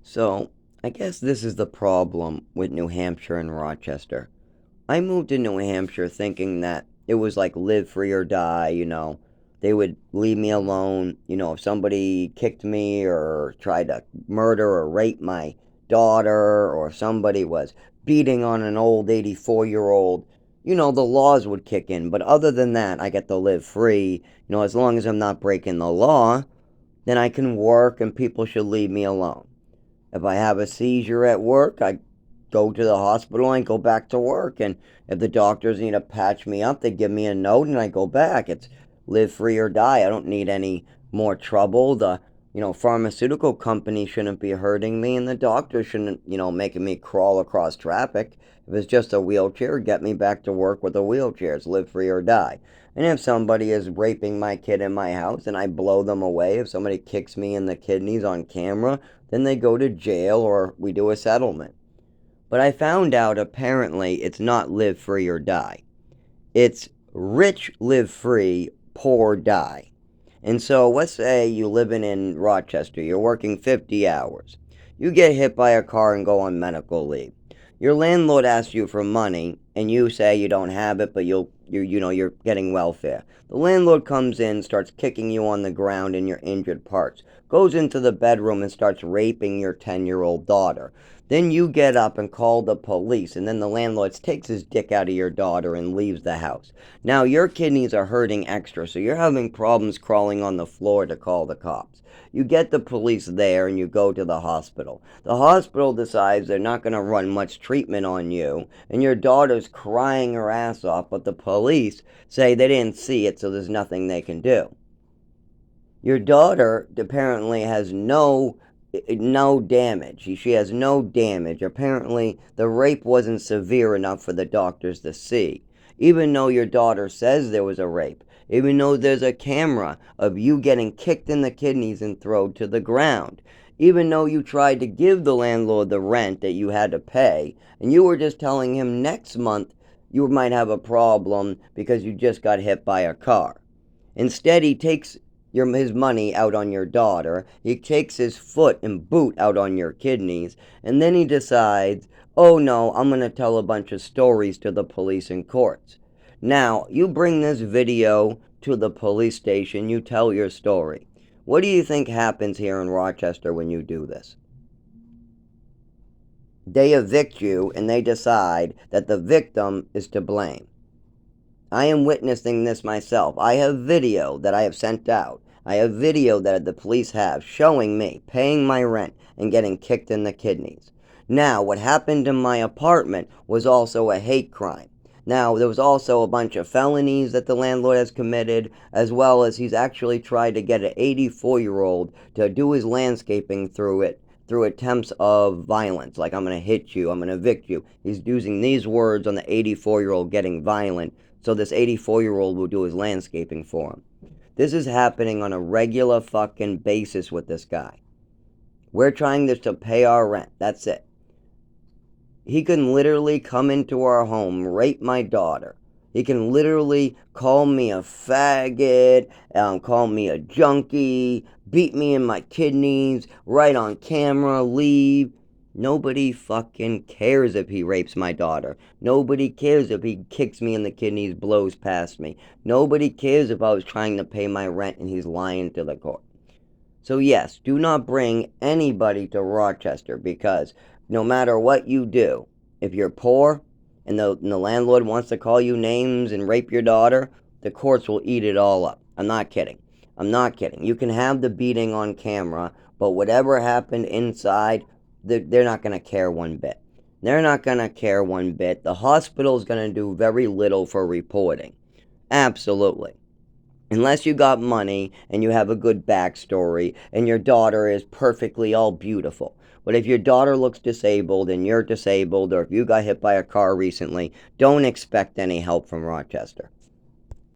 So, I guess this is the problem with New Hampshire and Rochester. I moved to New Hampshire thinking that it was like live free or die. They would leave me alone. If somebody kicked me or tried to murder or rape my daughter, or if somebody was beating on an old 84-year-old, the laws would kick in. But other than that, I get to live free. As long as I'm not breaking the law, then I can work and people should leave me alone. If I have a seizure at work, I go to the hospital and go back to work. And if the doctors need to patch me up, they give me a note and I go back. It's live free or die. I don't need any more trouble. The pharmaceutical company shouldn't be hurting me, and the doctor shouldn't, making me crawl across traffic. If it's just a wheelchair, get me back to work with a wheelchair. It's live free or die. And if somebody is raping my kid in my house and I blow them away, if somebody kicks me in the kidneys on camera, then they go to jail or we do a settlement. But I found out apparently it's not live free or die. It's rich live free, poor die. And so let's say you're living in Rochester, you're working 50 hours. You get hit by a car and go on medical leave. Your landlord asks you for money and you say you don't have it, but you're getting welfare. The landlord comes in, starts kicking you on the ground in your injured parts, goes into the bedroom and starts raping your 10-year-old daughter. Then you get up and call the police, and then the landlord takes his dick out of your daughter and leaves the house. Now your kidneys are hurting extra, so you're having problems crawling on the floor to call the cops. You get the police there and you go to the hospital. The hospital decides they're not going to run much treatment on you, and your daughter's crying her ass off, but the police say they didn't see it, so there's nothing they can do. Your daughter apparently has no damage. She has no damage. Apparently, the rape wasn't severe enough for the doctors to see. Even though your daughter says there was a rape, even though there's a camera of you getting kicked in the kidneys and thrown to the ground, even though you tried to give the landlord the rent that you had to pay, and you were just telling him next month you might have a problem because you just got hit by a car. Instead, he takes his money out on your daughter, he takes his foot and boot out on your kidneys, and then he decides, oh no, I'm going to tell a bunch of stories to the police and courts. Now, you bring this video to the police station, you tell your story. What do you think happens here in Rochester when you do this? They evict you and they decide that the victim is to blame. I am witnessing this myself. I have video that I have sent out. I have video that the police have showing me paying my rent and getting kicked in the kidneys. Now, what happened in my apartment was also a hate crime. Now, there was also a bunch of felonies that the landlord has committed, as well as he's actually tried to get an 84-year-old to do his landscaping through attempts of violence, like I'm going to hit you, I'm going to evict you. He's using these words on the 84-year-old getting violent, so this 84-year-old will do his landscaping for him. This is happening on a regular fucking basis with this guy. We're trying this to pay our rent. That's it. He can literally come into our home, rape my daughter. He can literally call me a faggot, call me a junkie, beat me in my kidneys, right on camera, leave. Nobody fucking cares if he rapes my daughter. Nobody cares if he kicks me in the kidneys, blows past me. Nobody cares if I was trying to pay my rent and he's lying to the court. So yes, do not bring anybody to Rochester, because no matter what you do, if you're poor and the landlord wants to call you names and rape your daughter, the courts will eat it all up. I'm not kidding. I'm not kidding. You can have the beating on camera, but whatever happened inside, they're not going to care one bit. They're not going to care one bit. The hospital's going to do very little for reporting. Absolutely. Unless you got money and you have a good backstory and your daughter is perfectly all beautiful. But if your daughter looks disabled and you're disabled, or if you got hit by a car recently, don't expect any help from Rochester.